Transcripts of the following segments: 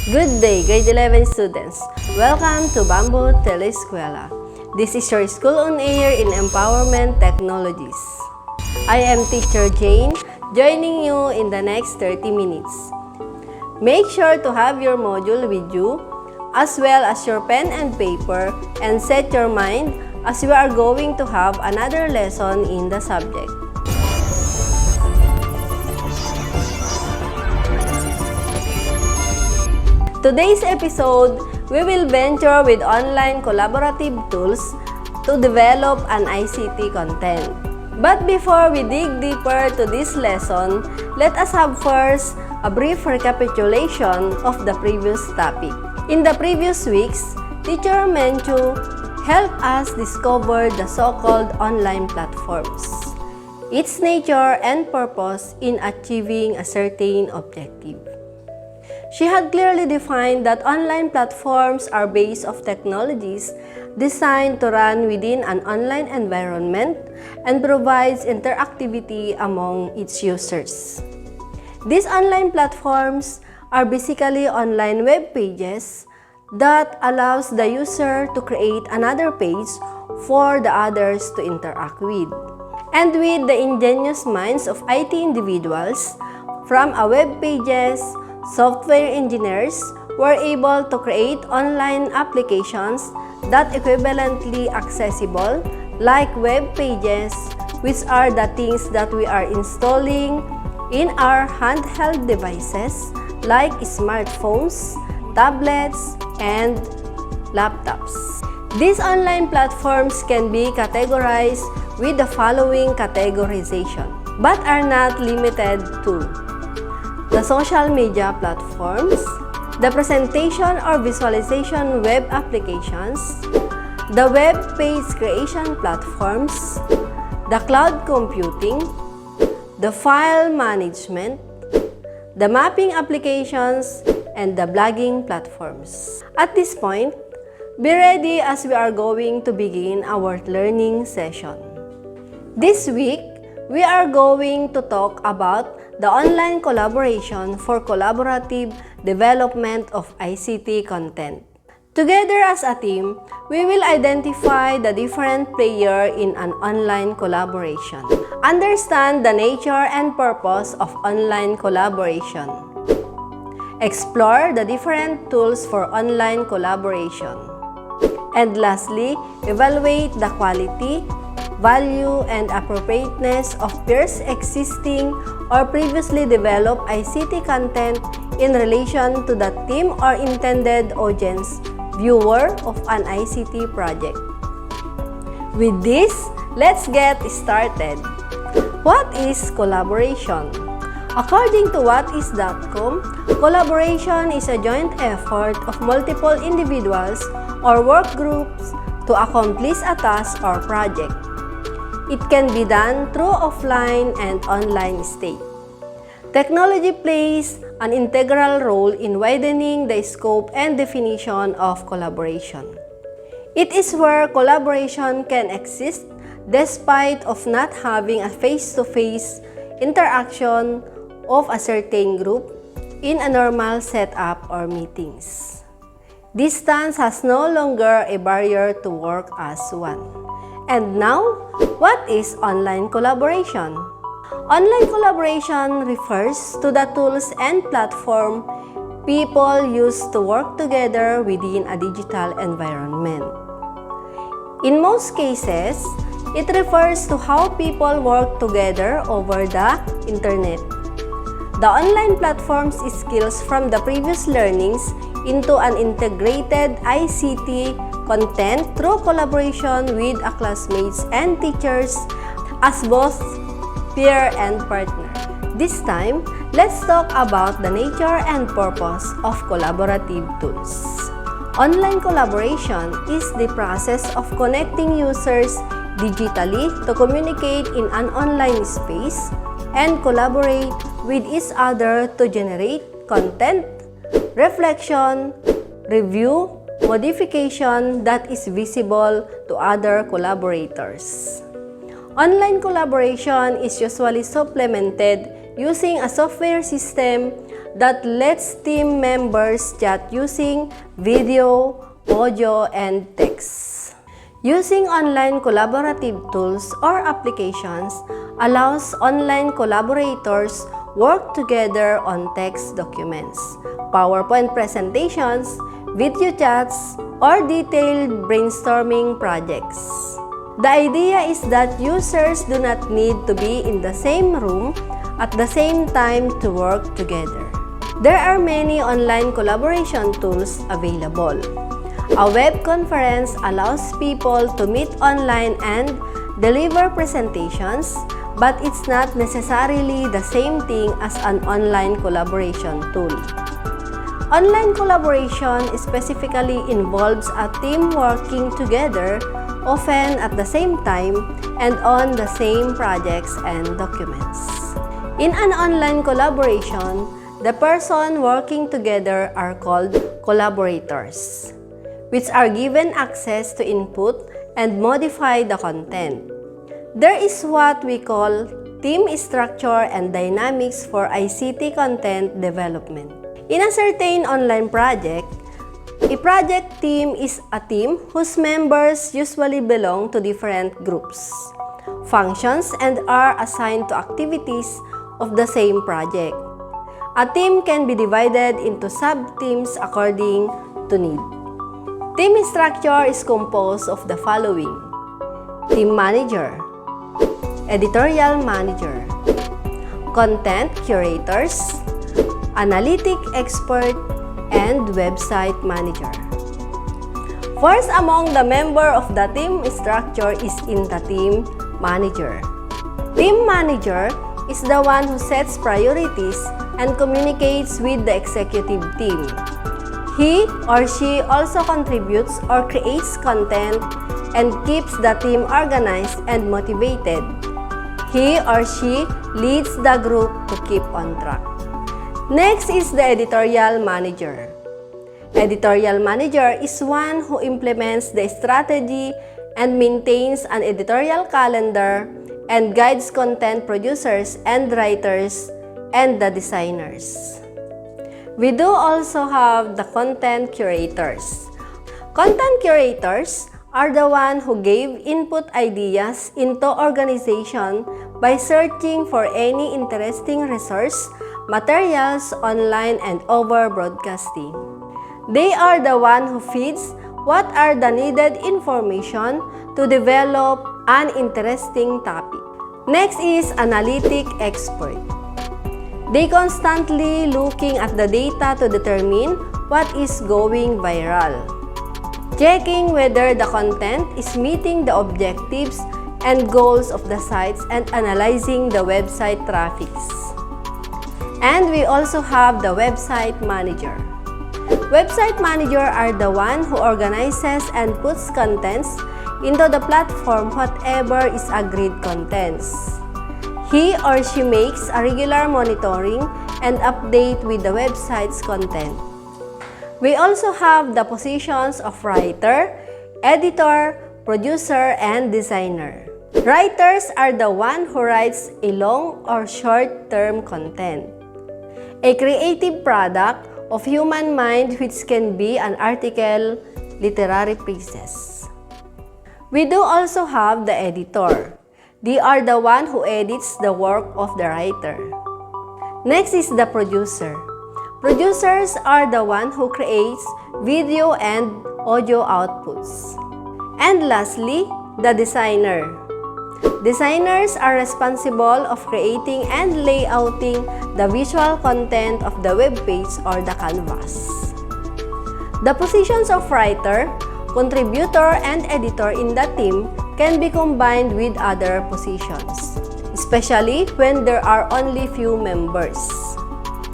Good day, grade 11 students. Welcome to Bamboo Telescuela. This is your school on air in Empowerment Technologies. I am Teacher Jane, joining you in the next 30 minutes. Make sure to have your module with you, as well as your pen and paper, and set your mind as we are going to have another lesson in the subject. Today's episode, we will venture with online collaborative tools to develop an ICT content. But before we dig deeper to this lesson, let us have first a brief recapitulation of the previous topic. In the previous weeks, Teacher Menchu helped us discover the so-called online platforms, its nature and purpose in achieving a certain objective. She had clearly defined that online platforms are based of technologies designed to run within an online environment and provides interactivity among its users. These online platforms are basically online web pages that allows the user to create another page for the others to interact with. And with the ingenious minds of IT individuals, from a web pages, software engineers were able to create online applications that equivalently accessible like web pages, which are the things that we are installing in our handheld devices like smartphones, tablets, and laptops. These online platforms can be categorized with the following categorization, but are not limited to the social media platforms, the presentation or visualization web applications, the web page creation platforms, the cloud computing, the file management, the mapping applications, and the blogging platforms. At this point, be ready as we are going to begin our learning session. This week, we are going to talk about the online collaboration for collaborative development of ICT content. Together as a team, we will identify the different players in an online collaboration, understand the nature and purpose of online collaboration, explore the different tools for online collaboration, and lastly, evaluate the quality, value, and appropriateness of peers' existing or previously developed ICT content in relation to the team or intended audience viewer of an ICT project. With this, let's get started. What is collaboration? According to whatis.com, collaboration is a joint effort of multiple individuals or work groups to accomplish a task or project. It can be done through offline and online state. Technology plays an integral role in widening the scope and definition of collaboration. It is where collaboration can exist despite of not having a face-to-face interaction of a certain group in a normal setup or meetings. Distance has no longer a barrier to work as one. And now, what is online collaboration? Online collaboration refers to the tools and platform people use to work together within a digital environment. In most cases, it refers to how people work together over the internet. The online platforms skills from the previous learnings into an integrated ICT content through collaboration with classmates and teachers as both peer and partner. This time, let's talk about the nature and purpose of collaborative tools. Online collaboration is the process of connecting users digitally to communicate in an online space and collaborate with each other to generate content, reflection, review, modification that is visible to other collaborators. Online collaboration is usually supplemented using a software system that lets team members chat using video, audio, and text. Using online collaborative tools or applications allows online collaborators work together on text documents, PowerPoint presentations, video chats, or detailed brainstorming projects. The idea is that users do not need to be in the same room at the same time to work together. There are many online collaboration tools available. A web conference allows people to meet online and deliver presentations, but it's not necessarily the same thing as an online collaboration tool. Online collaboration specifically involves a team working together, often at the same time and on the same projects and documents. In an online collaboration, the person working together are called collaborators, which are given access to input and modify the content. There is what we call team structure and dynamics for ICT content development. In a certain online project, a project team is a team whose members usually belong to different groups, functions, and are assigned to activities of the same project. A team can be divided into sub-teams according to need. Team structure is composed of the following: team manager, editorial manager, content curators, analytic expert, and website manager. First among the member of the team structure is in the team manager. Team manager is the one who sets priorities and communicates with the executive team. He or she also contributes or creates content and keeps the team organized and motivated. He or she leads the group to keep on track. Next is the editorial manager. Editorial manager is one who implements the strategy and maintains an editorial calendar and guides content producers and writers and the designers. We do also have the content curators. Content curators are the one who gave input ideas into organization by searching for any interesting resource materials online and over broadcasting. They are the one who feeds what are the needed information to develop an interesting topic. Next is analytic expert. They constantly looking at the data to determine what is going viral, checking whether the content is meeting the objectives and goals of the sites and analyzing the website traffics. And we also have the website manager. Website manager are the one who organizes and puts contents into the platform whatever is agreed contents. He or she makes a regular monitoring and update with the website's content. We also have the positions of writer, editor, producer, and designer. Writers are the one who writes a long or short-term content, a creative product of human mind which can be an article, literary pieces. We do also have the editor. They are the one who edits the work of the writer. Next is the producer. Producers are the one who creates video and audio outputs. And lastly, the designer. Designers are responsible of creating and layouting the visual content of the web page or the canvas. The positions of writer, contributor, and editor in the team can be combined with other positions, especially when there are only few members.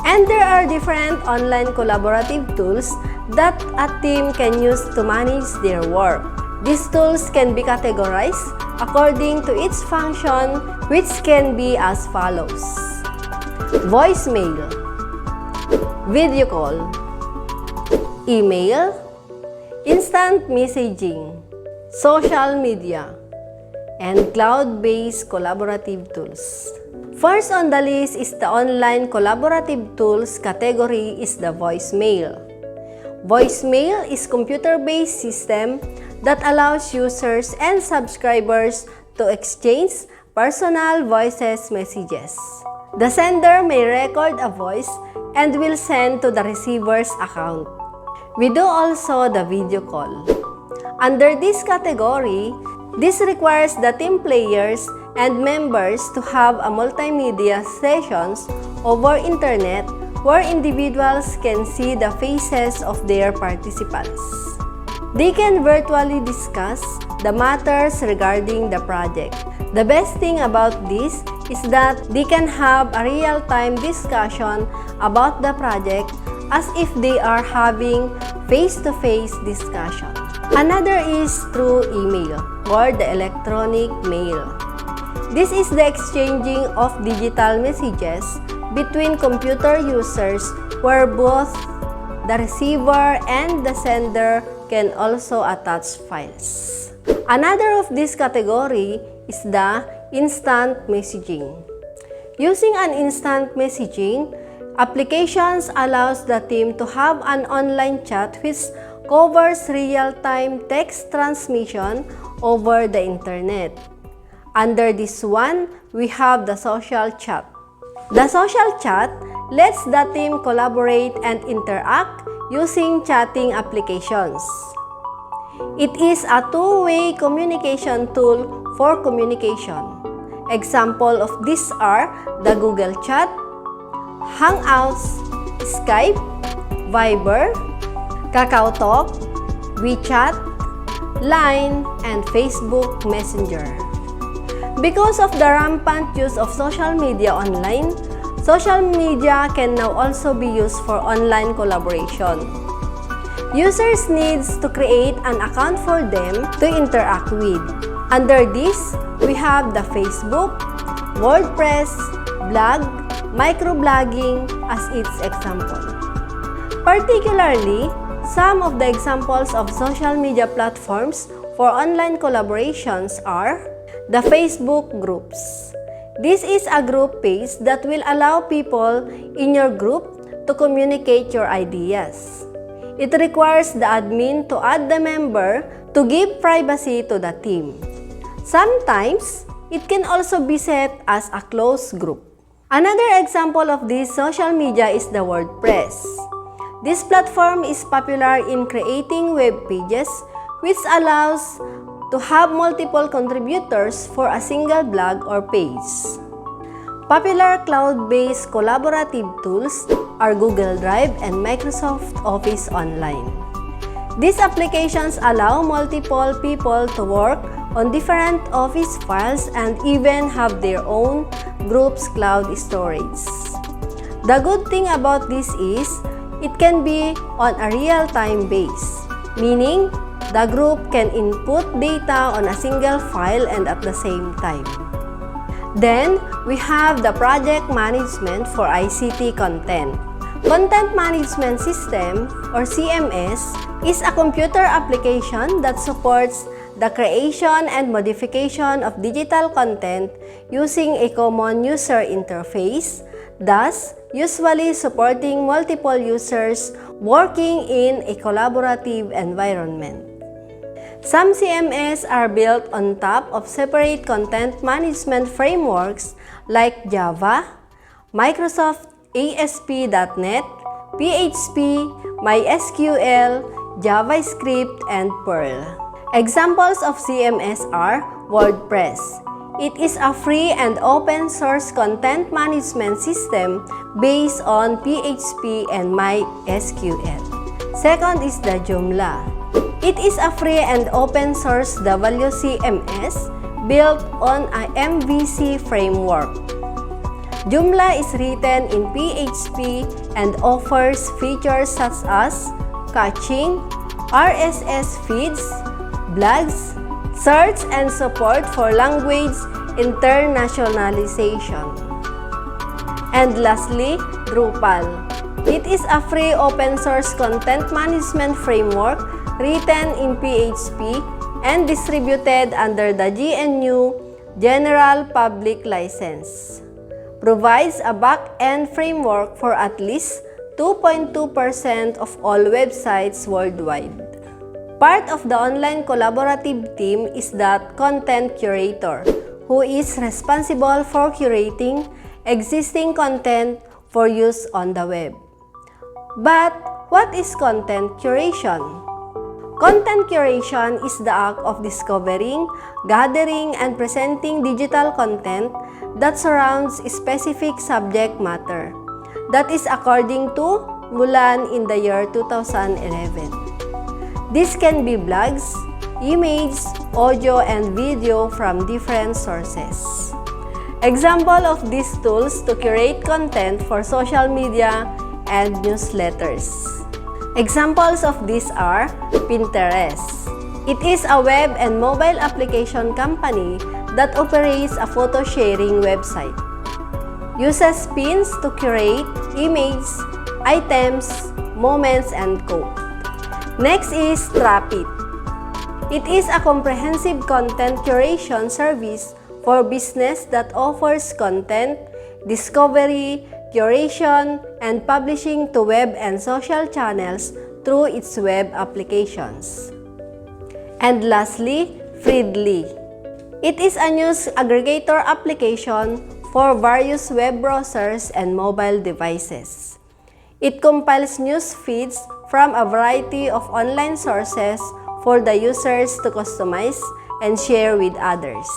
And there are different online collaborative tools that a team can use to manage their work. These tools can be categorized according to its function, which can be as follows: voicemail, video call, email, instant messaging, social media, and cloud-based collaborative tools. First on the list is the online collaborative tools category is the voicemail. Voicemail is computer-based system that allows users and subscribers to exchange personal voices messages. The sender may record a voice and will send to the receiver's account. We do also the video call. Under this category, this requires the team players and members to have a multimedia sessions over internet where individuals can see the faces of their participants. They can virtually discuss the matters regarding the project. The best thing about this is that they can have a real-time discussion about the project as if they are having face-to-face discussion. Another is through email or the electronic mail. This is the exchanging of digital messages between computer users where both the receiver and the sender can also attach files. Another of this category is the instant messaging. Using an instant messaging, applications allows the team to have an online chat which covers real-time text transmission over the internet. Under this one, we have the social chat. The social chat lets the team collaborate and interact using chatting applications. It is a two-way communication tool for communication. Example of these are the Google Chat, Hangouts, Skype, Viber, KakaoTalk, WeChat, Line, and Facebook Messenger. Because of the rampant use of social media online, social media can now also be used for online collaboration. Users need to create an account for them to interact with. Under this, we have the Facebook, WordPress, blog, microblogging as its example. Particularly, some of the examples of social media platforms for online collaborations are the Facebook groups. This is a group page that will allow people in your group to communicate your ideas. It requires the admin to add the member to give privacy to the team. Sometimes, it can also be set as a closed group. Another example of this social media is the WordPress. This platform is popular in creating web pages, which allows to have multiple contributors for a single blog or page. Popular cloud-based collaborative tools are Google Drive and Microsoft Office Online. These applications allow multiple people to work on different Office files and even have their own group's cloud storage. The good thing about this is it can be on a real-time base, meaning the group can input data on a single file and at the same time. Then, we have the project management for ICT content. Content Management System or CMS is a computer application that supports the creation and modification of digital content using a common user interface, thus usually supporting multiple users working in a collaborative environment. Some CMS are built on top of separate content management frameworks like Java, Microsoft ASP.NET, PHP, MySQL, JavaScript, and Perl. Examples of CMS are WordPress. It is a free and open source content management system based on PHP and MySQL. Second is the Joomla. It is a free and open source WCMS built on a MVC framework. Joomla is written in PHP and offers features such as caching, RSS feeds, blogs, search and support for language internationalization. And lastly, Drupal. It is a free open source content management framework written in PHP and distributed under the GNU General Public License. provides a back-end framework for at least 2.2% of all websites worldwide. Part of the online collaborative team is the content curator, who is responsible for curating existing content for use on the web. But what is content curation? Content curation is the act of discovering, gathering, and presenting digital content that surrounds a specific subject matter. That is according to Mulan in the year 2011. This can be blogs, images, audio, and video from different sources. Example of these tools to curate content for social media and newsletters. Examples of these are Pinterest. It is a web and mobile application company that operates a photo sharing website. Uses pins to curate images, items, moments, and quotes. Next is Trapit. It is a comprehensive content curation service for business that offers content, discovery, curation, and publishing to web and social channels through its web applications. And lastly, Feedly. It is a news aggregator application for various web browsers and mobile devices. It compiles news feeds from a variety of online sources for the users to customize and share with others.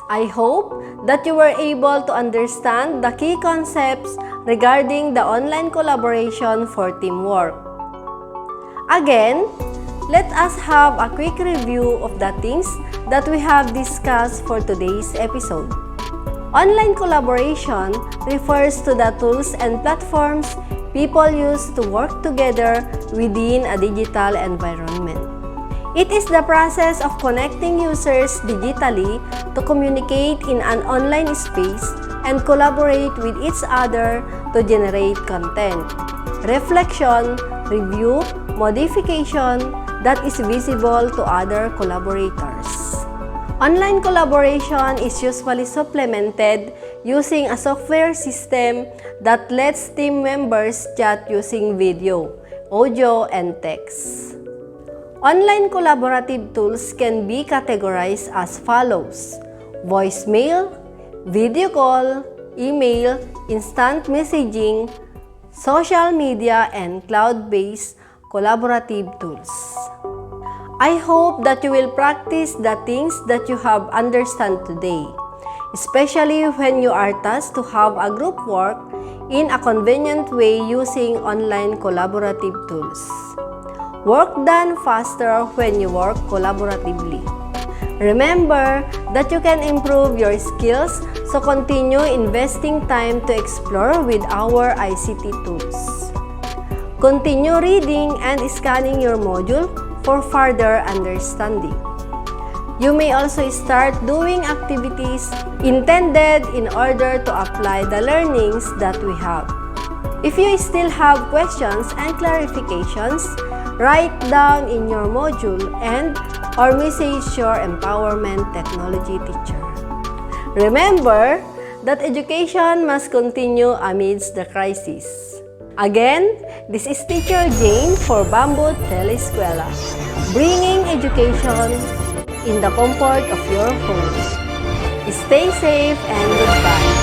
I hope that you were able to understand the key concepts regarding the online collaboration for teamwork. Again, let us have a quick review of the things that we have discussed for today's episode. Online collaboration refers to the tools and platforms people use to work together within a digital environment. It is the process of connecting users digitally to communicate in an online space and collaborate with each other to generate content, reflection, review, modification that is visible to other collaborators. Online collaboration is usually supplemented using a software system that lets team members chat using video, audio, and text. Online collaborative tools can be categorized as follows: voicemail, video call, email, instant messaging, social media, and cloud-based collaborative tools. I hope that you will practice the things that you have understood today, especially when you are tasked to have a group work in a convenient way using online collaborative tools. Work done faster when you work collaboratively. Remember that you can improve your skills, so continue investing time to explore with our ICT tools. Continue reading and scanning your module for further understanding. You may also start doing activities intended in order to apply the learnings that we have. If you still have questions and clarifications, write down in your module and or message your empowerment technology teacher. Remember that education must continue amidst the crisis. Again, this is Teacher Jane for Bamboo Telescuela, bringing education in the comfort of your home. Stay safe and goodbye.